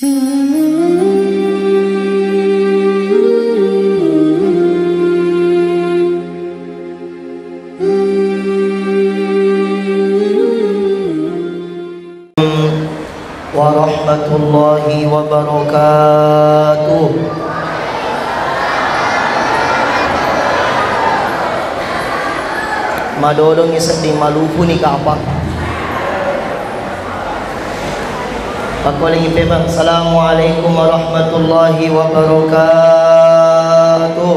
warahmatullahi wabarakatuh. Madolong isang di malupo ni Kaapa. Pakuling ipemang Assalamualaikum warahmatullahi wabarakatuh.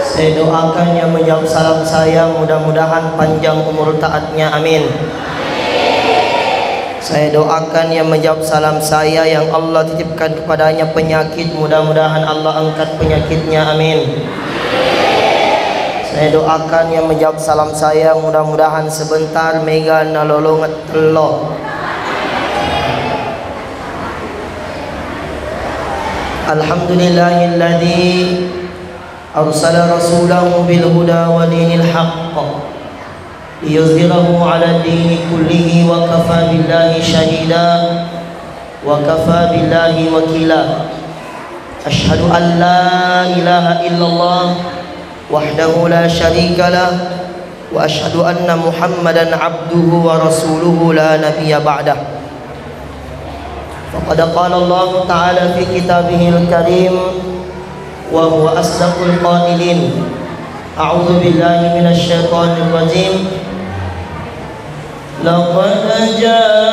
Saya doakan yang menjawab salam saya, mudah-mudahan panjang umur taatnya, amin. Saya doakan yang menjawab salam saya yang Allah titipkan kepadanya penyakit, mudah-mudahan Allah angkat penyakitnya, amin. Saya doakan yang menjawab salam saya, mudah-mudahan sebentar mega nalolongat Allah. Alhamdulillahilladzi arsala rasulahu bil huda wa dinil haqq liyuzhirahu 'ala ad-dini kullihi wa kafa billahi shahida wa kafa billahi wakila. Asyhadu an la ilaha illallah wahdahu la syarika lah wa asyhadu anna Muhammadan abduhu wa rasuluhu la nabiyya ba'dah. Faqad qala Allah ta'ala fi kitabihil karim wa huwa asdaqul qailin. A'udzu billahi minasy syaithanir rajim. Laqad ja'akum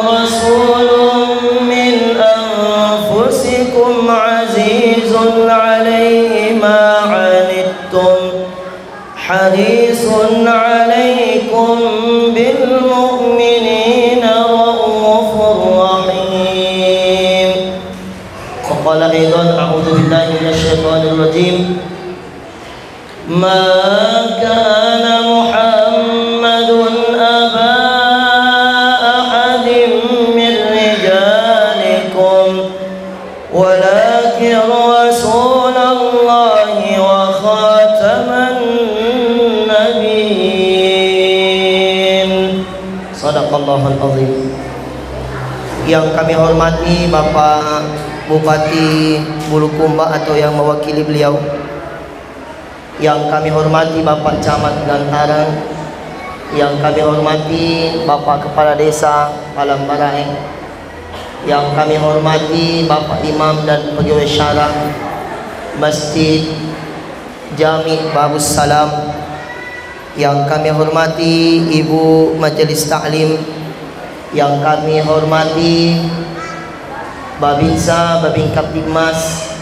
rasulun min anfusikum 'azizun 'alaihi ma 'anittum harisun 'alaikum bil mu'minina raufur rahim. Qala aidan a'udzu billahi minasy syaithanir rajim. Ma kana Muhammadun aba ahadin min rijalikum walakin rasulallahi wa khataman nabiyyin. Shadaqallahul azim. Yang kami hormati Bapak Bupati Bulukumba atau yang mewakili beliau, yang kami hormati Bapak Camat Gantaran, yang kami hormati Bapak Kepala Desa Palambarai, yang kami hormati Bapak Imam dan pegawai syarah Masjid Jami Babus Salam, yang kami hormati Ibu Majelis Ta'lim, yang kami hormati Babinsa, Babingkap Digmas,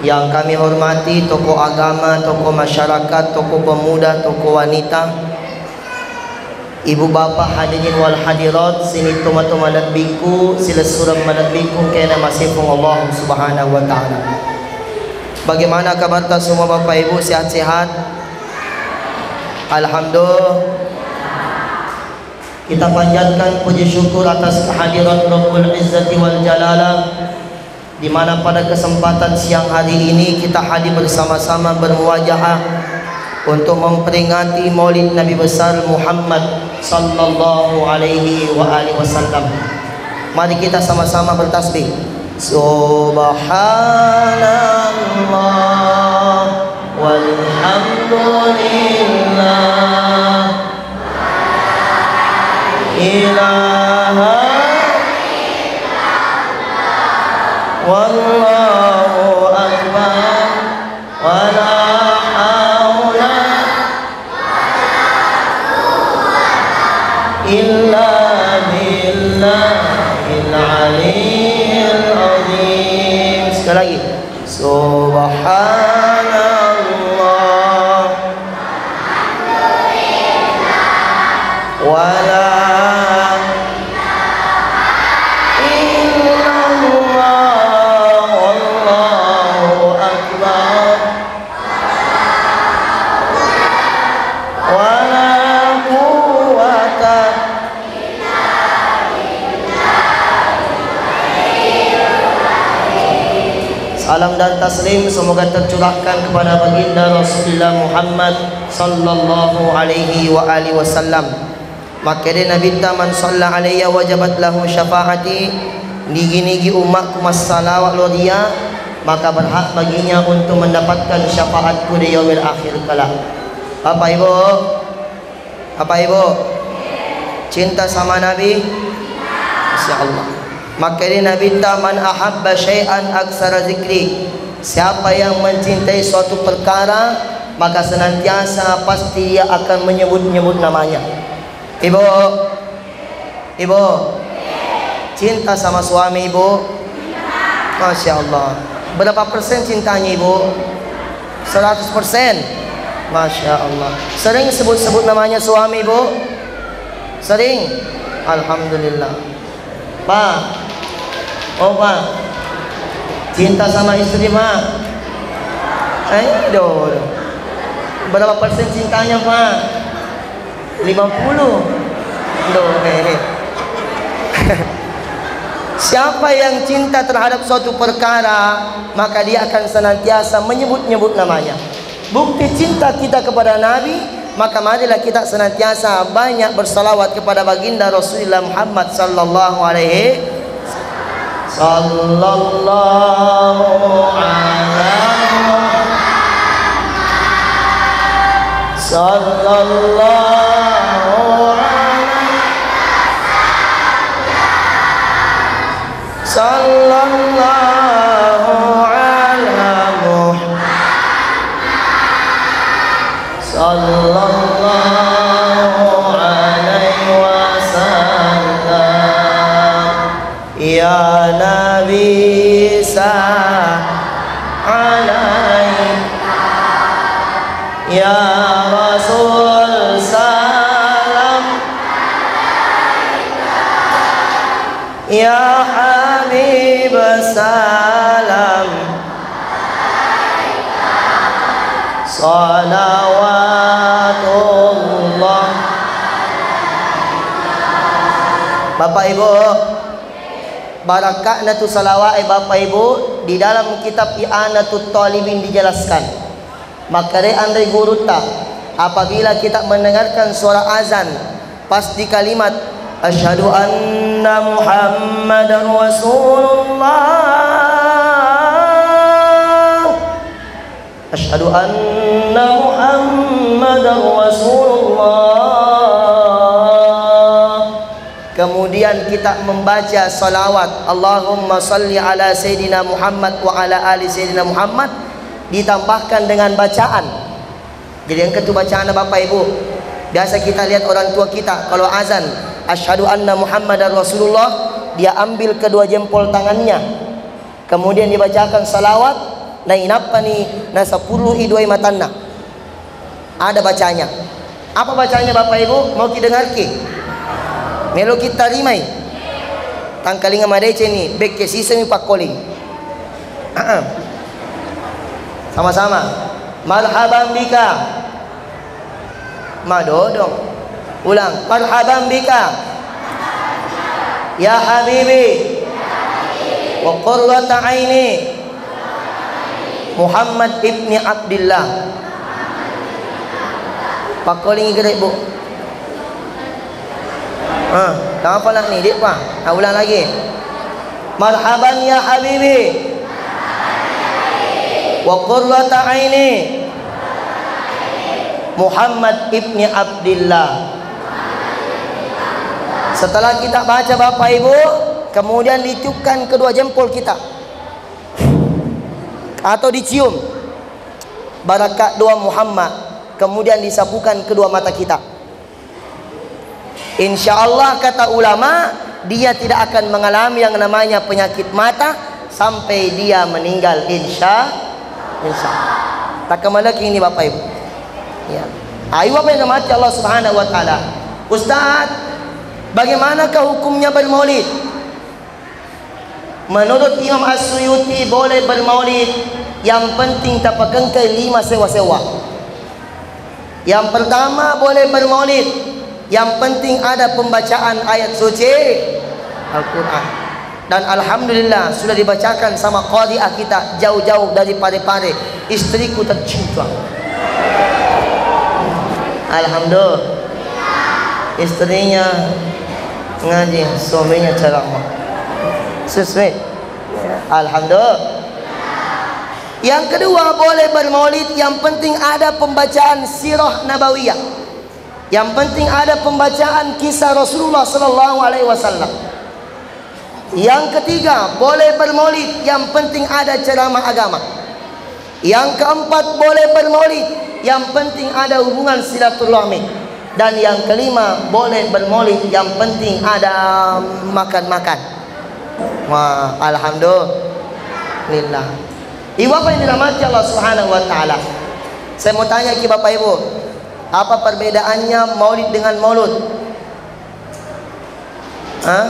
yang kami hormati tokoh agama, tokoh masyarakat, tokoh pemuda, tokoh wanita, ibu bapa hadirin wal hadirat, sini tomato malat biku, sila suram malat biku kena masifung Allah subhanahu wa ta'ala. Bagaimana kabar semua bapak ibu, sehat-sehat? Alhamdulillah. Kita panjatkan puji syukur atas kehadiran Rabbul Izzati wal Jalalah, di mana pada kesempatan siang hari ini kita hadir bersama-sama bermuwajahah untuk memperingati Maulid Nabi besar Muhammad sallallahu alaihi wa alihi wasallam. Mari kita sama-sama bertasbih. Subhanallah walhamdulillah ilaha wallahu akbar wala haula illa billahil aliyyil azim. Sekali lagi. Subhanallah wala Salam dan taslim semoga tercurahkan kepada baginda Rasulullah Muhammad sallallahu alaihi wa alihi wasallam. Maka dia Nabi man shalla alayya wajabat lahu syafaati. Nigi-nigi umatku massalawat lo dia, maka berhak baginya untuk mendapatkan syafaatku di yaumil akhir kelak. Bapak Ibu, Bapak Ibu, cinta sama Nabi? Insyaallah. Maka dia Nabi man ahabba syai'an aksara zikri. Siapa yang mencintai suatu perkara, maka senantiasa pasti dia akan menyebut-nyebut namanya. Ibu, Ibu, cinta sama suami Ibu? Masya Allah. Berapa persen cintanya Ibu? 100%. Masya Allah. Sering sebut-sebut namanya suami Ibu? Sering? Alhamdulillah. Pak, oh Pak, cinta sama istri Pak? Aduh, berapa persen cintanya Pak? 50. Duh, Siapa yang cinta terhadap suatu perkara, maka dia akan senantiasa menyebut-nyebut namanya. Bukti cinta kita kepada Nabi, maka marilah kita senantiasa banyak bersalawat kepada baginda Rasulullah Muhammad sallallahu alaihi sallallahu alaihi wasallam. Ya Nabi alaika, ya Rasul salam alaika, ya Habib salam alaika, salawatullah. Bapak Ibu, barakatnatus salawat Bapak Ibu di dalam kitab I'anatut Talibin dijelaskan. Maka Andre guru tak, apabila kita mendengarkan suara azan pas di kalimat asyhadu anna Muhammadar Rasulullah, asyhadu anna Muhammadar Rasulullah, kemudian kita membaca salawat Allahumma salli ala Sayyidina Muhammad wa ala ali Sayyidina Muhammad, ditambahkan dengan bacaan. Jadi yang kedua bacaan Bapak Ibu, biasa kita lihat orang tua kita kalau azan asyhadu anna Muhammadar Rasulullah, dia ambil kedua jempol tangannya, kemudian dibacakan salawat na inapani na 10 idwai matanna. Ada bacanya. Apa bacanya Bapak Ibu? Mau kita dengar ki? Melo kita rimai. Tangkalinga madece ni bek ke sisa mi pakoling. Sama-sama. Marhaban bika. Madodong. Ulang. Marhaban bika. Ya Habibi. Wa qurrata aini. Muhammad ibni Abdillah. Pakoling gerak Bu. Tak apa lah ni dik Pak. Ulang lagi. Marhaban ya Habibi. Wa qurrata aini Muhammad ibni Abdillah. Setelah kita baca Bapak Ibu, kemudian ditiupkan kedua jempol kita atau dicium barakat doa Muhammad, kemudian disapukan kedua mata kita. InsyaAllah kata ulama, dia tidak akan mengalami yang namanya penyakit mata sampai dia meninggal, insya tak kemana ini Bapak Ibu. Ya. Ayo apa yang mati Allah Subhanahu wa taala. Ustaz, bagaimanakah hukumnya bermaulid? Menurut Imam As-Suyuti boleh bermaulid, yang penting tak pakengkai 5 sewa-sewa. Yang pertama boleh bermaulid, yang penting ada pembacaan ayat suci Al-Quran. Dan alhamdulillah sudah dibacakan sama qari'ah kita jauh-jauh dari Pare-Pare. Istriku tercinta. Alhamdulillah. Istrinya ngaji, suaminya ceramah. Sesuai. Alhamdulillah. Yang kedua, boleh bermaulid, yang penting ada pembacaan sirah nabawiyah. Yang penting ada pembacaan kisah Rasulullah sallallahu alaihi wasallam. Yang ketiga, boleh bermaulid, yang penting ada ceramah agama. Yang keempat, boleh bermaulid, yang penting ada hubungan silaturahmi. Dan yang kelima, boleh bermaulid, yang penting ada makan-makan. Wah, alhamdulillah. Ibu apa yang dirahmati Allah Subhanahu wa taala. Saya mau tanya ke Bapak Ibu, apa perbedaannya maulid dengan maulud? Hah?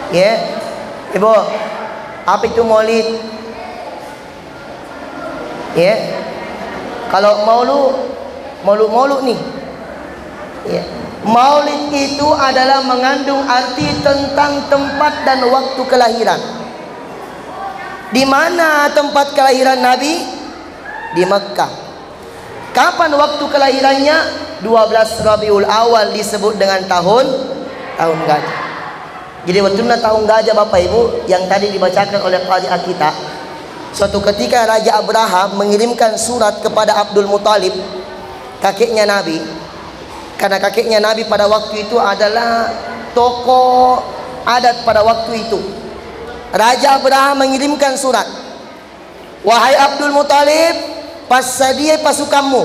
Ya, Ibu, apa itu maulid? Ya, kalau maulud nih, ya, maulid itu adalah mengandung arti tentang tempat dan waktu kelahiran. Di mana tempat kelahiran Nabi? Di Mekah. Kapan waktu kelahirannya? 12 Rabiul Awal, disebut dengan tahun gajah. Jadi betulnya tahun gajah Bapak Ibu yang tadi dibacakan oleh qari'ah kita. Suatu ketika Raja Abraham mengirimkan surat kepada Abdul Muthalib, kakeknya Nabi. Karena kakeknya Nabi pada waktu itu adalah tokoh adat pada waktu itu. Raja Abraham mengirimkan surat, wahai Abdul Muthalib, pasadiai pasukanmu,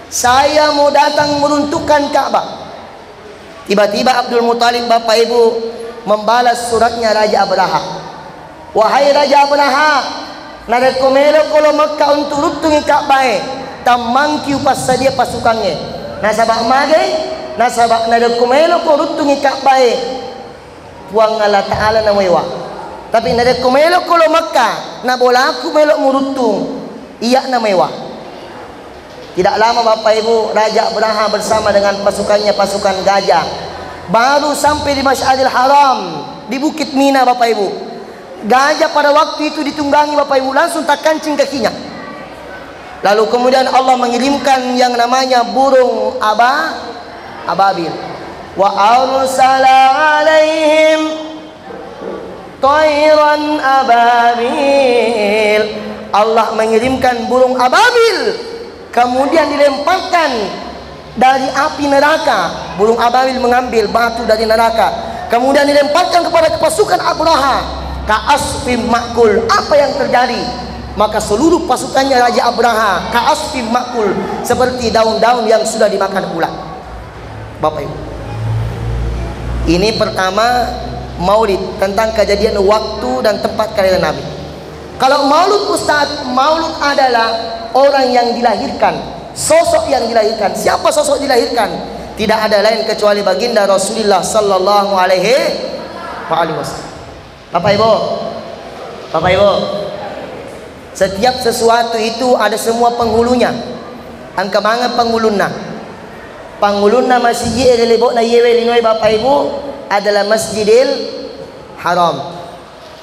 saya mau datang meruntuhkan Ka'bah. Tiba-tiba Abdul Muthalib Bapak Ibu membalas suratnya Raja Abraham. Wahai Raja Abraham, narekomelo kalau Mekah untuk runtungi Ka'bah, tamangkiu pasadia pasukannya. Nasabak magai, nasabak narekomelo kalau runtungi Ka'bah, puang Allah Ta'ala na wewa. Tapi narekomelo kalau Mekah, na bola aku melok muruntung, iya na mewah. Tidak lama Bapak Ibu, Raja Abraham bersama dengan pasukannya, pasukan gajah, baru sampai di Masy'aril Haram, di Bukit Mina Bapak Ibu. Gajah pada waktu itu ditunggangi Bapak Ibu, langsung tak kancing kakinya. Lalu kemudian Allah mengirimkan yang namanya burung ababil. Wa arsala alaihim Tayran ababil. Allah mengirimkan burung ababil, kemudian dilemparkan dari api neraka. Burung ababil mengambil batu dari neraka, kemudian dilemparkan kepada pasukan Abraha. Ka'asfim ma'kul. Apa yang terjadi? Maka seluruh pasukannya Raja Abraha ka'asfim ma'kul, seperti daun-daun yang sudah dimakan ulat. Bapak Ibu, ini pertama maulid, tentang kejadian waktu dan tempat kelahiran Nabi. Kalau maulud Ustaz, maulud adalah orang yang dilahirkan, sosok yang dilahirkan. Siapa sosok dilahirkan? Tidak ada lain kecuali baginda Rasulullah sallallahu alaihi wasallam. Bapak Ibu, setiap sesuatu itu ada semua penghulunya. Angka mana penghuluna? Penghuluna masjid yang lebok na yewe linoi Bapak Ibu adalah Masjidil Haram.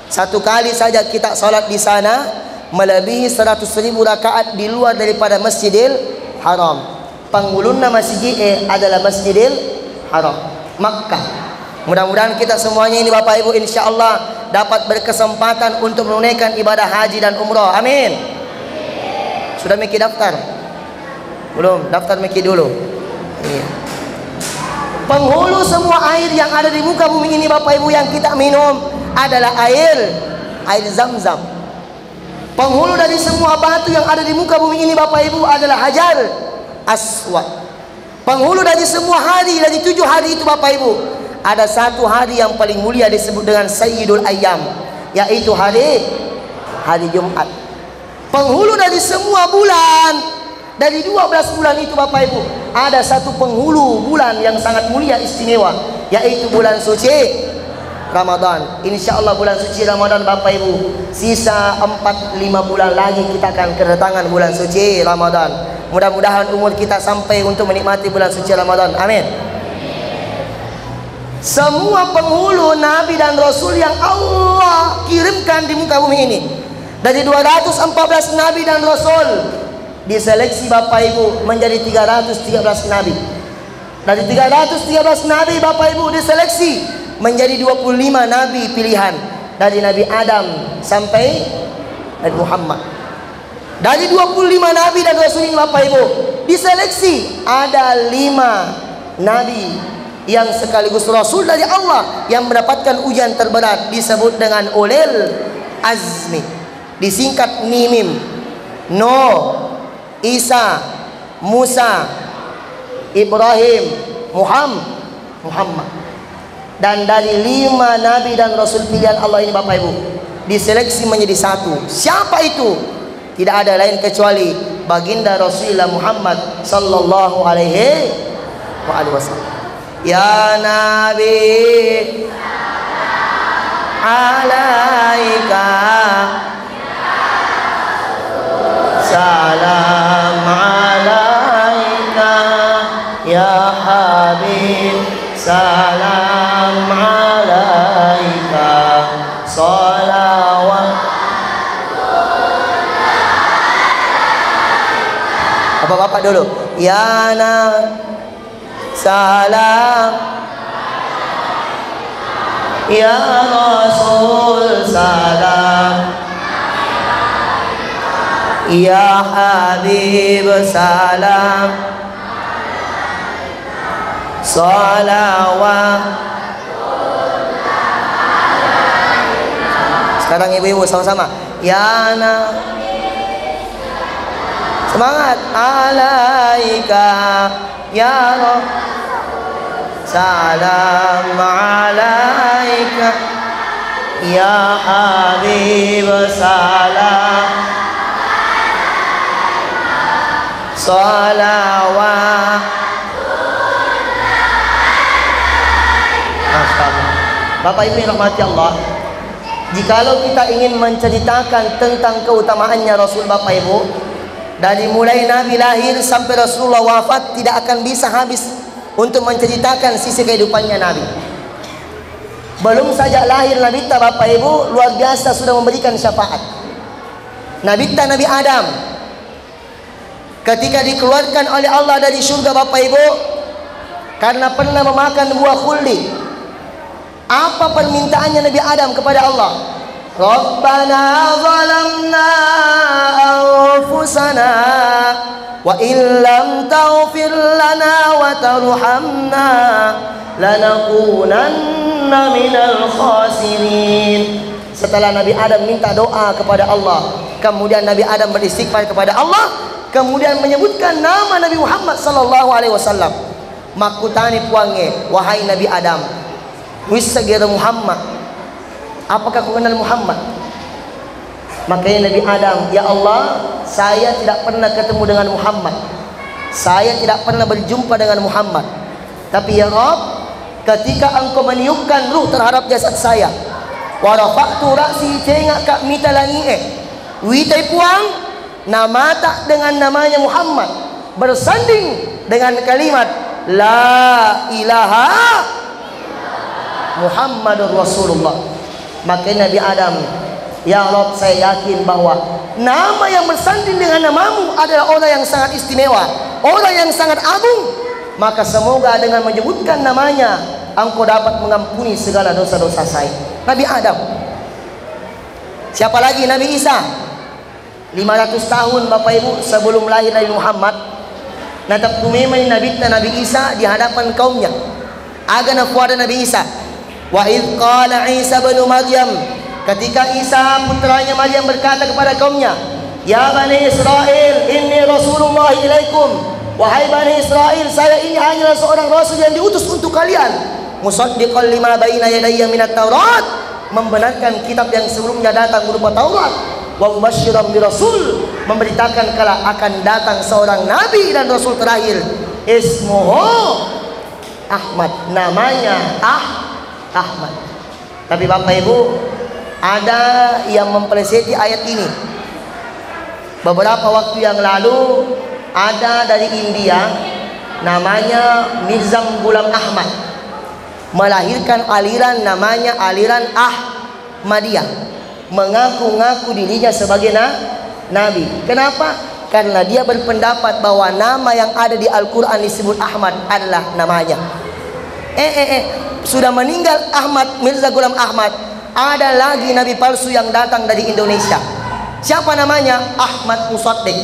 Satu kali saja kita salat di sana melebihi 100.000 rakaat di luar daripada Masjidil Haram. Penghuluna masjid adalah Masjidil Haram, Makkah. Mudah-mudahan kita semuanya ini Bapak Ibu insyaallah dapat berkesempatan untuk menunaikan ibadah haji dan umrah. Amin. Sudah mikir daftar? Belum? Daftar mikir dulu. Iya. Penghulu semua air yang ada di muka bumi ini Bapak Ibu yang kita minum adalah air Zam-Zam. Penghulu dari semua batu yang ada di muka bumi ini Bapak Ibu adalah Hajar Aswad. Penghulu dari semua hari, dari 7 hari itu Bapak Ibu, ada satu hari yang paling mulia disebut dengan Sayyidul Ayyam, yaitu hari Jumat. Penghulu dari semua bulan, dari 12 bulan itu Bapak Ibu, ada satu penghulu bulan yang sangat mulia istimewa, yaitu bulan suci Ramadan. Insyaallah bulan suci Ramadan Bapak Ibu, sisa 4-5 bulan lagi kita akan kedatangan bulan suci Ramadan. Mudah-mudahan umur kita sampai untuk menikmati bulan suci Ramadan. Amin. Semua penghulu nabi dan rasul yang Allah kirimkan di muka bumi ini, dari 214 nabi dan rasul, diseleksi Bapak Ibu menjadi 313 nabi. Dari 313 nabi Bapak Ibu diseleksi menjadi 25 nabi pilihan, dari Nabi Adam sampai Nabi Muhammad. Dari 25 nabi dan rasul ini Bapak Ibu diseleksi ada 5 nabi yang sekaligus rasul dari Allah yang mendapatkan ujian terberat, disebut dengan ulil azmi, disingkat NIMIM. Nuh, Isa, Musa, Ibrahim, Muhammad. Dan dari 5 nabi dan rasul pilihan Allah ini Bapak Ibu diseleksi menjadi 1. Siapa itu? Tidak ada lain kecuali baginda Rasulullah Muhammad sallallahu alaihi wasallam. Ya Nabi alaika salam alaika, ya Habib salam alaika, salawat. Bapak-bapak dulu. Ya Nabi salam, ya Rasul salam, ya Habib salam, salawat. Sekarang ibu-ibu sama-sama. Ya Nabi, semangat. Alaika ya Rasul salam alaika, ya Habib salam, salawat. Masya Allah. Bapak Ibu yang rahmati Allah, jikalau kita ingin menceritakan tentang keutamaannya Rasul Bapak Ibu, dari mulai Nabi lahir sampai Rasulullah wafat, tidak akan bisa habis untuk menceritakan sisi kehidupannya Nabi. Belum saja lahir Nabi kita Bapak Ibu, luar biasa sudah memberikan syafaat. Nabi kita Nabi Adam ketika dikeluarkan oleh Allah dari surga Bapak Ibu, karena pernah memakan buah khuldi, apa permintaannya Nabi Adam kepada Allah? Rabbana zalamna anfusana wa illam taghfir lana wa tarhamna lanakunanna minal khasirin. Setelah Nabi Adam minta doa kepada Allah, kemudian Nabi Adam beristighfar kepada Allah, kemudian menyebutkan nama Nabi Muhammad sallallahu alaihi wasallam. Makutani puange, wahai Nabi Adam, wisagir Muhammad, apakah kau kenal Muhammad? Makanya Nabi Adam, ya Allah, saya tidak pernah ketemu dengan Muhammad, saya tidak pernah berjumpa dengan Muhammad. Tapi ya Rabb, ketika engkau meniupkan ruh terhadap jasad saya, wa rafa'tu ra'si tengak kak mitalani witai puang nama tak dengan namanya Muhammad, bersanding dengan kalimat la ilaha Muhammadur Rasulullah. Maka Nabi Adam, ya Rabb, saya yakin bahwa nama yang bersanding dengan namamu adalah orang yang sangat istimewa, orang yang sangat agung. Maka semoga dengan menyebutkan namanya engkau dapat mengampuni segala dosa-dosa saya. Nabi Adam. Siapa lagi? Nabi Isa. 500 tahun Bapak Ibu sebelum lahir Nabi Muhammad, natap tumemani Nabi Isa di hadapan kaumnya. Agana fuada Nabi Isa. Wa idh qala Isa bin Maryam, ketika Isa putranya Maryam berkata kepada kaumnya, ya Bani Israel, inni Rasulullah ilaikum, wahai Bani Israel, saya ini hanyalah seorang rasul yang diutus untuk kalian, musaddiqan lima baina yadayya minat Taurat, membenarkan kitab yang sebelumnya datang berupa Taurat, wa mubasysyiran bi rasul, memberitakan kala akan datang seorang nabi dan rasul terakhir, ismuhu Ahmad, namanya Ahmad. Tapi Bapak Ibu, ada yang mempelajari ayat ini. Beberapa waktu yang lalu ada dari India, namanya Mirza Ghulam Ahmad. melahirkan aliran namanya aliran Ahmadiyah, mengaku-ngaku dirinya sebagai nabi. Kenapa? Karena dia berpendapat bahwa nama yang ada di Al-Quran disebut Ahmad adalah namanya. Sudah meninggal Ahmad, Mirza Ghulam Ahmad. Ada lagi nabi palsu yang datang dari Indonesia. Siapa namanya? Ahmad Musaddiq.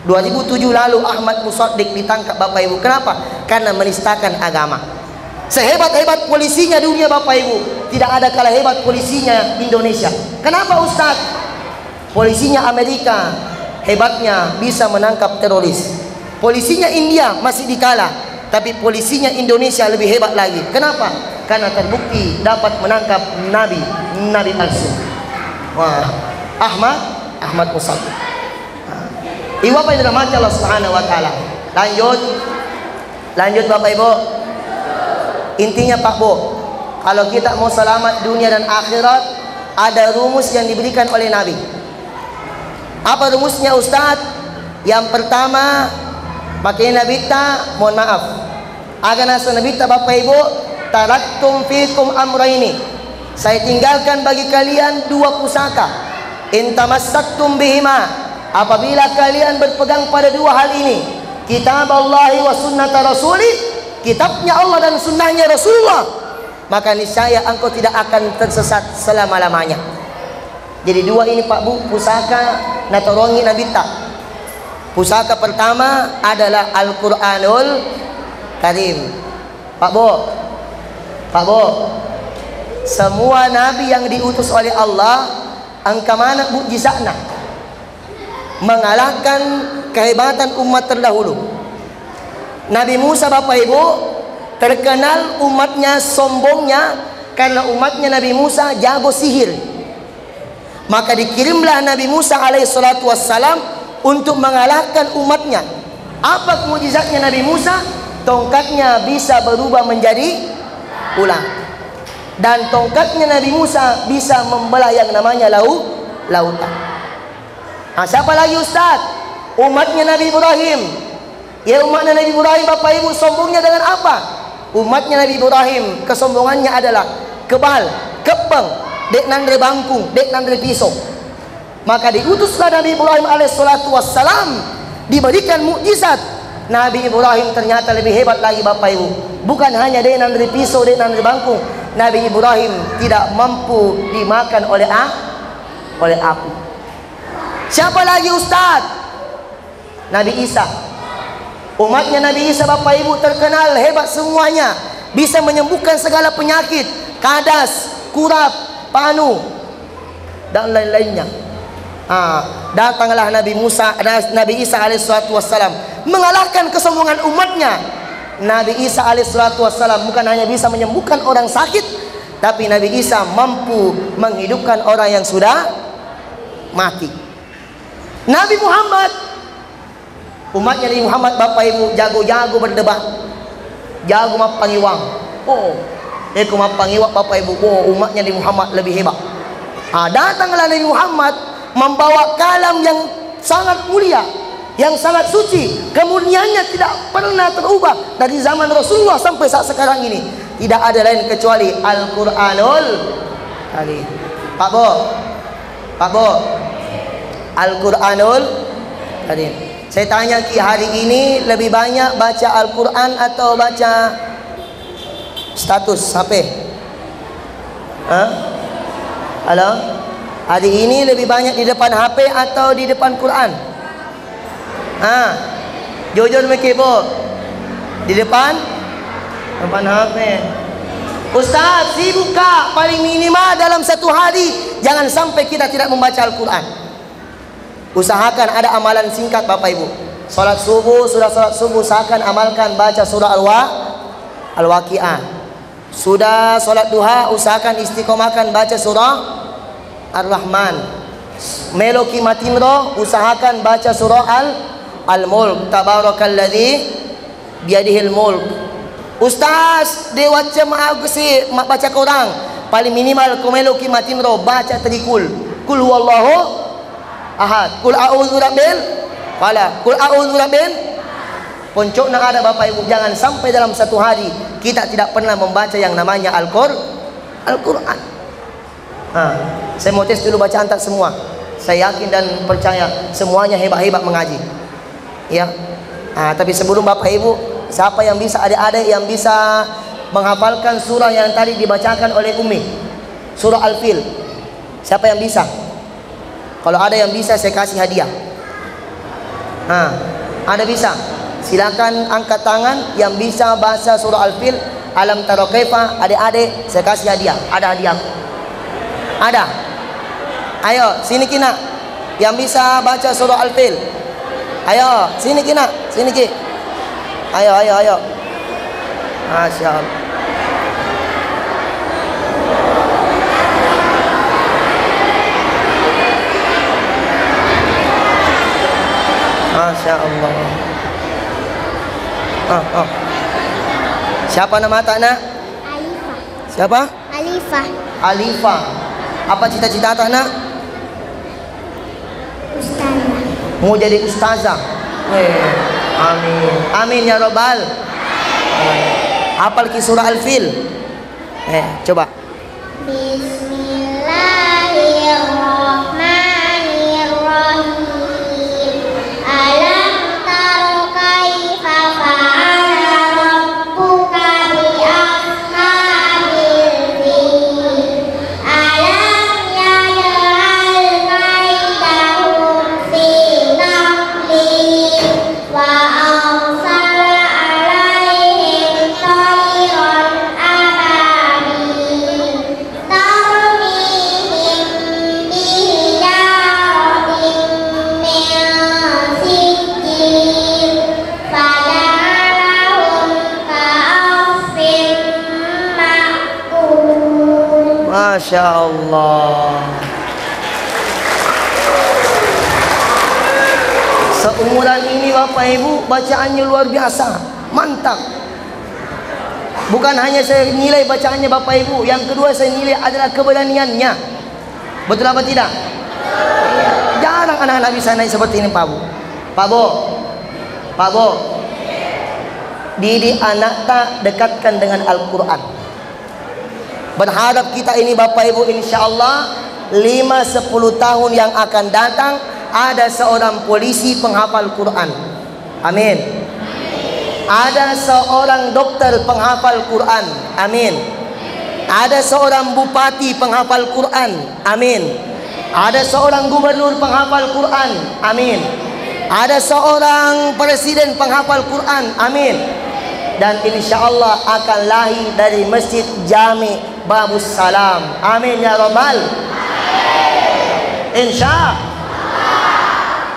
2007 lalu Ahmad Musaddiq ditangkap Bapak Ibu. Kenapa? Karena menistakan agama. Sehebat-hebat polisinya dunia Bapak Ibu, tidak ada kalah hebat polisinya Indonesia. Kenapa Ustaz? Polisinya Amerika hebatnya bisa menangkap teroris. Polisinya India masih dikalah. Tapi polisinya Indonesia lebih hebat lagi. Kenapa? Karena terbukti dapat menangkap nabi palsu. Wah, Ahmad Musaddiq. Ibu apa yang dirahmati Allah Subhanahu wa taala. Lanjut Bapak Ibu. Intinya Pak Bu, kalau kita mau selamat dunia dan akhirat, ada rumus yang diberikan oleh Nabi. Apa rumusnya Ustaz? Yang pertama, pakai Nabi ta, mohon maaf, agar nasa Nabi ta Bapak Ibu, taraktum fikum amraini, saya tinggalkan bagi kalian dua pusaka. In tamassaktum bihima, apabila kalian berpegang pada dua hal ini, kitab Allah wa sunnata rasulih, kitabnya Allah dan sunnahnya Rasulullah, maka niscaya engkau tidak akan tersesat selama-lamanya. Jadi dua ini Pak Bu, pusaka natorongi Nabi ta. Pusaka pertama adalah Al-Quranul Karim. Pak Bu, semua nabi yang diutus oleh Allah, angka mana mukjizatnya? Mengalahkan kehebatan umat terdahulu. Nabi Musa Bapak Ibu terkenal umatnya sombongnya karena umatnya Nabi Musa jago sihir. Maka dikirimlah Nabi Musa alaihissalatu wassalam untuk mengalahkan umatnya. Apa mukjizatnya Nabi Musa? Tongkatnya bisa berubah menjadi ular. Dan tongkatnya Nabi Musa bisa membelah yang namanya lautan. Nah, siapa lagi Ustaz? Umatnya Nabi Ibrahim. Ya, umatnya Nabi Ibrahim Bapak Ibu sombongnya dengan apa? Umatnya Nabi Ibrahim kesombongannya adalah kebal, kepeng, dek nandre bangkung, dek nandre pisau. Maka diutuslah Nabi Ibrahim alaihissalatu wassalam, diberikan mukjizat. Nabi Ibrahim ternyata lebih hebat lagi Bapak Ibu. Bukan hanya dek nandre pisau, dek nandre bangkung. Nabi Ibrahim tidak mampu dimakan oleh api. Siapa lagi Ustaz? Nabi Isa. Umatnya Nabi Isa Bapak Ibu terkenal hebat semuanya, bisa menyembuhkan segala penyakit, kadas, kurap, panu dan lain-lainnya. Datanglah Nabi Isa alaihissalatu wassalam mengalahkan kesombongan umatnya. Nabi Isa alaihissalatu wassalam bukan hanya bisa menyembuhkan orang sakit, tapi Nabi Isa mampu menghidupkan orang yang sudah mati. Nabi Muhammad, umatnya Nabi Muhammad Bapak Ibu jago-jago berdebat, jago mapangiwang. Aku mapangiwang Bapak Ibu. Umatnya Nabi Muhammad lebih hebat. Datanglah Nabi Muhammad membawa kalam yang sangat mulia, yang sangat suci. Kemurniannya tidak pernah terubah dari zaman Rasulullah sampai saat sekarang ini. Tidak ada lain kecuali Al-Quranul Karim. Pak Bo, Al-Quranul Karim. Saya tanya Ki, hari ini lebih banyak baca Al-Quran atau baca status HP? Halo? Hari ini lebih banyak di depan HP atau di depan Quran? Jujur mikir Bu. Di depan HP. Ustaz, sibuk Kak, paling minimal dalam satu hari jangan sampai kita tidak membaca Al-Quran. Usahakan ada amalan singkat Bapak Ibu. Salat subuh, sudah salat subuh usahakan amalkan baca surah Al-Waqiah. Sudah salat duha usahakan istiqomahkan baca surah Ar-Rahman. Melo kimatimro usahakan baca surah Al-Mulk. Tabarakalladzi biadihil mulk. Ustaz, dewa cema aku sih baca korang. Paling minimal kumelo kimatimro baca trikul. Kul huwallahu ahad, kul a'udzu birabbil falaq, kul a'udzu birabbin. Poncoknya ada Bapak Ibu, jangan sampai dalam satu hari kita tidak pernah membaca yang namanya Al-Quran. Saya mau tes dulu bacaan tak semua. Saya yakin dan percaya semuanya hebat-hebat mengaji. Ya. Tapi sebelum Bapak Ibu, siapa yang bisa, adik-adik yang bisa menghafalkan surah yang tadi dibacakan oleh Umi, surah Al-Fil? Siapa yang bisa? Kalau ada yang bisa, saya kasih hadiah. Ada bisa? Silakan angkat tangan yang bisa bahasa surah Al-Fil, Alam Tara Kaifa. Adik-adik, saya kasih hadiah. Ada hadiah? Ada? Ayo, sini Kina. Yang bisa baca surah Al-Fil. Ayo, sini Kina. Sini Ki. Ayo. Masya Allah. Masya Allah. Siapa nama tak nak? Alifah. Siapa? Alifah. Apa cita-cita tak nak? Ustazah. Mau jadi ustazah. Amin. Amin ya Rabbal. Hafal ki surah Al-Fil. Coba. Bismillahirrahmanirrahim. Alam tara kaifa fa'ala rabbuka bi ashabil fil. Alam yaj'al kaidahum fi tadlil wa arsala 'alaihim tayran ababil tarmihim bihijaratin min sijil faja'alahum ka'asfin ma'kul. Masya Allah. Seumuran ini Bapak Ibu, bacaannya luar biasa, mantap. Bukan hanya saya nilai bacaannya Bapak Ibu, yang kedua saya nilai adalah keberaniannya. Betul apa tidak? Jarang anak-anak bisa naik seperti ini Pak Bu. Pak Bo, didik anak tak dekatkan dengan Al-Quran. Berharap kita ini Bapak Ibu, insya Allah 5-10 tahun yang akan datang ada seorang polisi penghafal Quran. Amin. Ada seorang dokter penghafal Quran. Amin. Ada seorang bupati penghafal Quran. Amin. Ada seorang gubernur penghafal Quran. Amin. Ada seorang presiden penghafal Quran. Amin. Dan insya Allah akan lahir dari Masjid Jami Babus Salam. Amin ya Rabbal. Insya Allah.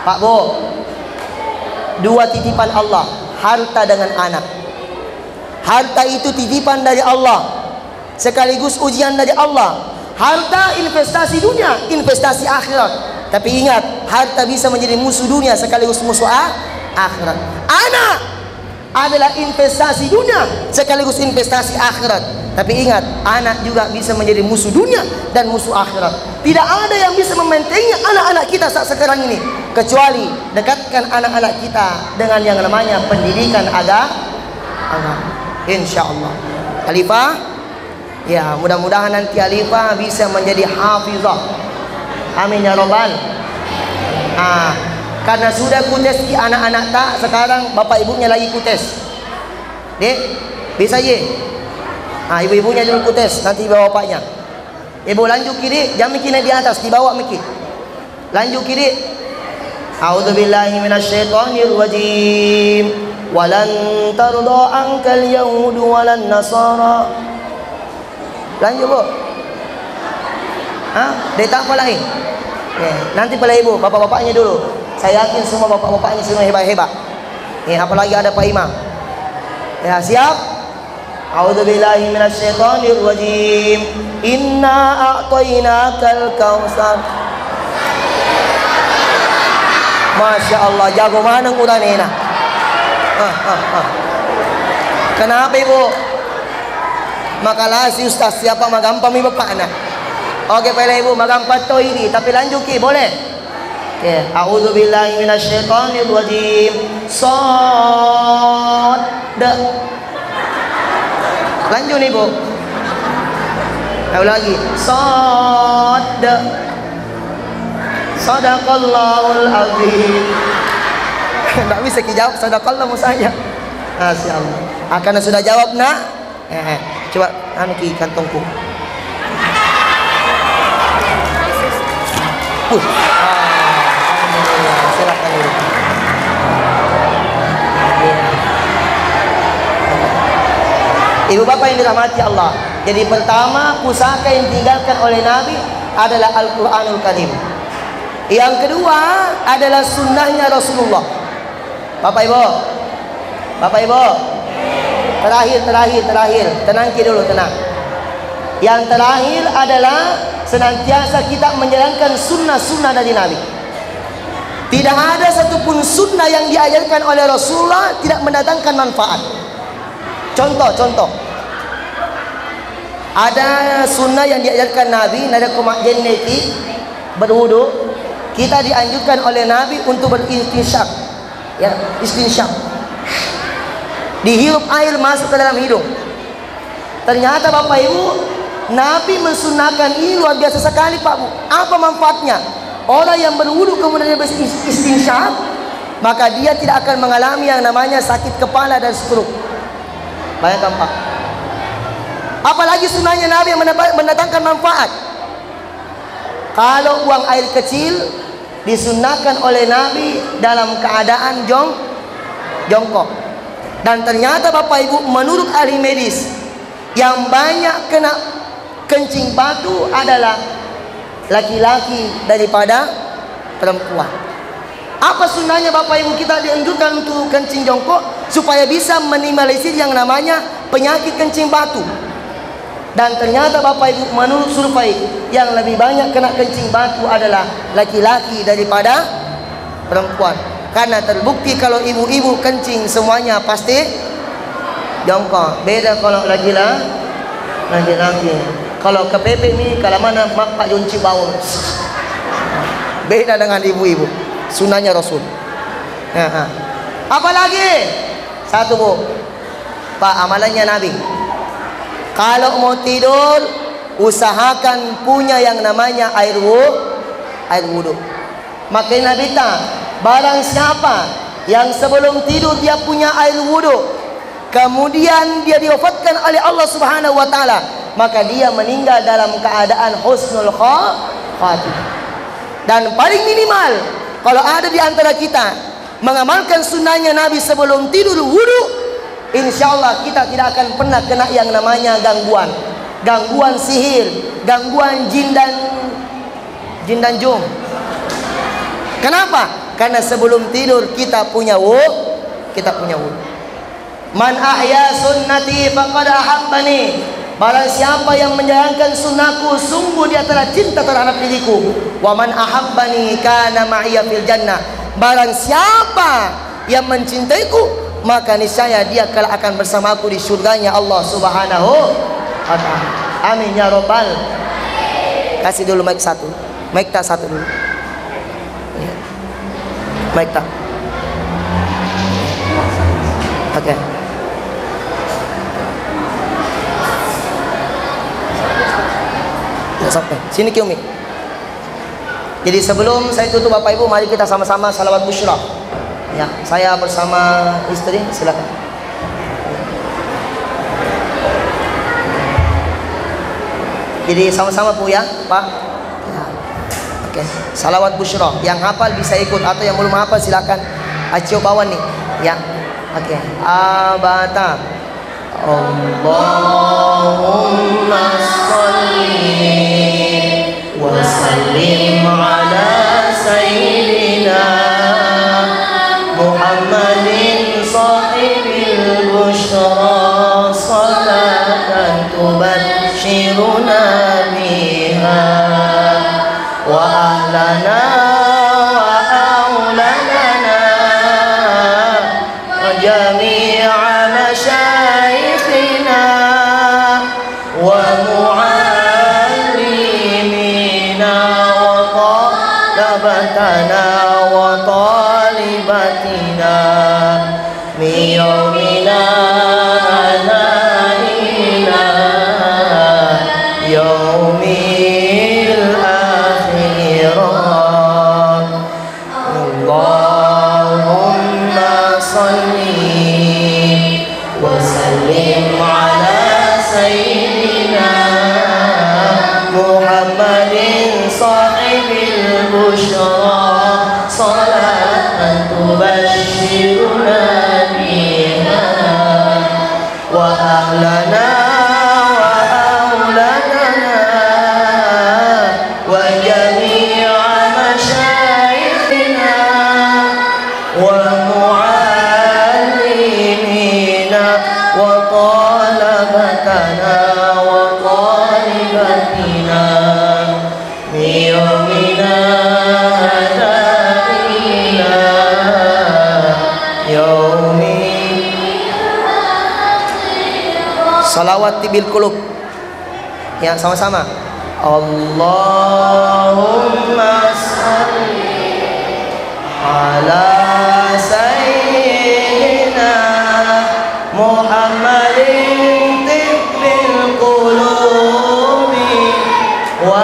Pak Bo, dua titipan Allah, harta dengan anak. Harta itu titipan dari Allah, sekaligus ujian dari Allah. Harta investasi dunia, investasi akhirat. Tapi ingat, harta bisa menjadi musuh dunia sekaligus musuh akhirat. Anak adalah investasi dunia sekaligus investasi akhirat. Tapi ingat, anak juga bisa menjadi musuh dunia dan musuh akhirat. Tidak ada yang bisa membentengi anak-anak kita saat sekarang ini, kecuali dekatkan anak-anak kita dengan yang namanya pendidikan agama. Insya Allah. Alifah, ya mudah-mudahan nanti Alifah bisa menjadi hafizah. Amin ya Rabbal. Karena sudah kutes di anak-anak tak, sekarang bapak ibunya lagi kutes. Dek, bisa ye? Ibu-ibunya dulu kutes, nanti bawa bapaknya. Ibu lanjut kiri, jangan mikir di atas, dibawa mikir. Lanjut kiri. A'udzubillahi minasyaitonirrajim. Walan tarda ankal yahudu walan nasara. Lanjut Bu. Dia tak apa lagi. Nanti pala ibu, bapak-bapaknya dulu. Saya yakin semua bapak-bapaknya semua hebat-hebat. Apalagi ada Pak Imam. Ya, siap? A'udzubillahi minasyaitonirrajim. Inna a'tainakal kautsar. Masya Allah, jago mana udah nena. Kenapa ibu? Makalah si ustaz siapa magampang mi bapak anak. Oke, pala ibu magampang to ini, tapi lanjut ki boleh? A'udzubillahi minasyaitonirrajim. Lanjut nih Bu. Ayo lagi. Sod. Sadaqallahul azim. Enggak bisa dijawab sadaqallah musanya. Masyaallah. Karena sudah jawab nak. Coba anu ki kantongku. Alhamdulillah. Silakan dulu. Ibu bapak yang dirahmati Allah. Jadi pertama pusaka yang ditinggalkan oleh Nabi adalah Al-Quranul Karim. Yang kedua adalah sunnahnya Rasulullah. Bapak Ibu, terakhir, tenang dulu, tenang. Yang terakhir adalah senantiasa kita menjalankan sunnah-sunnah dari Nabi. Tidak ada satupun sunnah yang diajarkan oleh Rasulullah tidak mendatangkan manfaat. Contoh, ada sunnah yang diajarkan Nabi, nada komak jenneti, berwudu. Kita dianjurkan oleh Nabi untuk beristinsyak, ya, istinsyak. Dihirup air masuk ke dalam hidung. Ternyata Bapak Ibu, Nabi mensunahkan ini luar biasa sekali Pak Bu. Apa manfaatnya? Orang yang berwudu kemudian beristinsyak, maka dia tidak akan mengalami yang namanya sakit kepala dan stroke. Bayangkan Pak. Apalagi sunnahnya Nabi yang mendatangkan manfaat. Kalau buang air kecil disunahkan oleh Nabi dalam keadaan jongkok. Dan ternyata Bapak Ibu, menurut ahli medis, yang banyak kena kencing batu adalah laki-laki daripada perempuan. Apa sunnahnya Bapak Ibu? Kita dianjurkan untuk kencing jongkok supaya bisa minimalisir yang namanya penyakit kencing batu. Dan ternyata Bapak Ibu, menurut survei, yang lebih banyak kena kencing batu adalah laki-laki daripada perempuan. Karena terbukti kalau ibu-ibu kencing semuanya pasti jongkok. Beda kalau laki-laki. Kalau kepepek ni, kalau mana mak pak junci bau. Beda dengan ibu-ibu. Sunnahnya Rasul. Apa lagi? Satu Bu, Pak, amalannya Nabi. Kalau mau tidur, usahakan punya yang namanya air wudu. Maka Nabi tak, barang siapa yang sebelum tidur dia punya air wudu, kemudian dia diwafatkan oleh Allah Subhanahu wa taala, maka dia meninggal dalam keadaan husnul khatimah. Dan paling minimal, kalau ada di antara kita mengamalkan sunnahnya Nabi sebelum tidur wudu, insya Allah kita tidak akan pernah kena yang namanya gangguan sihir, gangguan jin dan jum. Kenapa? Karena sebelum tidur kita punya wudu. Man ahya sunnati faqad ahabbani. Barang siapa yang menjalankan sunnahku, sungguh dia telah cinta terhadap diriku. Wa man ahabbani kana ma'iya fil jannah. Barang siapa yang mencintaiku, maka niscaya dia akan bersamaku di surganya Allah Subhanahu wa ta'ala. Amin ya robbal. Kasih dulu mic satu. Mic tak satu dulu. Mic tak. Oke. Sampai sini Umi. Jadi sebelum saya tutup Bapak Ibu, mari kita sama-sama salawat busyra. Ya, saya bersama istri, silakan. Jadi sama-sama Bu ya, Pak. Ya. Oke, salawat busyra. Yang hafal bisa ikut, atau yang belum hafal silakan acio bawah nih. Ya. Oke. Abata. Allahumma sholli wa sallim ala sayyidina Muhammadin sahibil busyra salatan tubashiruna biha wa ahlana wa auladana wa jami'a masyayikhina wa muallimina wa talabatana wa talibatina min yawmina salli wa sallim ala sayyidina Muhammadin sahibil busyra salatan tubashshiruna biha wa ahlana wa auladana wa jami'a masyayikhina wa muallimina wa talabatana wa talibatina yawmina hadina yaumi. Salawat tibil qulub. Ya, sama-sama. Allahumma shalli ala sayyidina Muhammadin tibbil qulubi wa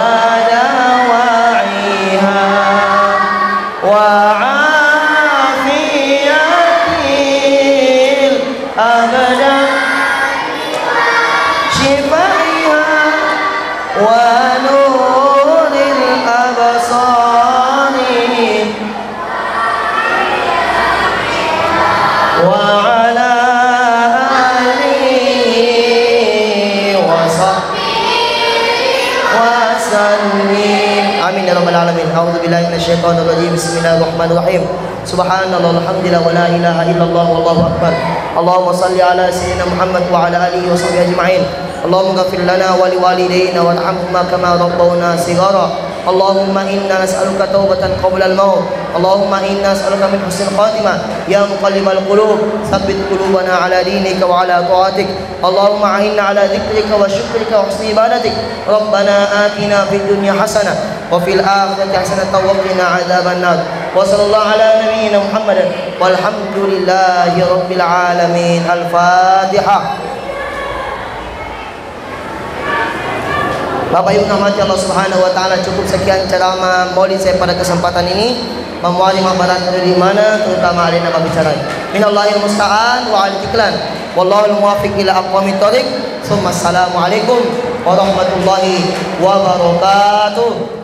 dawa'iha wa afiyatil abadan shifaiha wa nuril absari wa ala alihi wa sahbihi wa sallim. Amin ya rabbal alamin. A'udzu billahi minasyaitonir rajim. Bismillahirrahmanirrahim. Subhanallah walhamdulillah wa la ilaha illallah wallahu akbar. Allahumma salli ala sayyidina Muhammad wa ala alihi wa sahbihi ajma'in. Allahumma ghfir lana wa liwalidayna warhamhuma kama rabbawna shighara. Allahumma inna nas'aluka taubatan qabla al-maut. Allahumma inna nas'aluka min husnil khatimah ya muqallibal qulub tsabbit qulubana ala dinika wa ala ta'atik. Allahumma a'inna ala dzikrika wa syukrika wa husni ibadatik. Rabbana atina fid dunya hasanah wa fil akhirati hasanah wa qina adzabannar. Wa sallallahu ala nabiyyina Muhammadin walhamdulillahi rabbil alamin. Al-Fatihah. Bapak Ibu rahmati Allah Subhanahu wa taala, cukup sekian ceramah Maulid saya pada kesempatan ini. Memuali mabarat dari mana terutama alina bicara. Minallahil musta'an wa al-tiklan. Wallahul muwaffiq ila aqwamit thoriq. Assalamualaikum warahmatullahi wabarakatuh.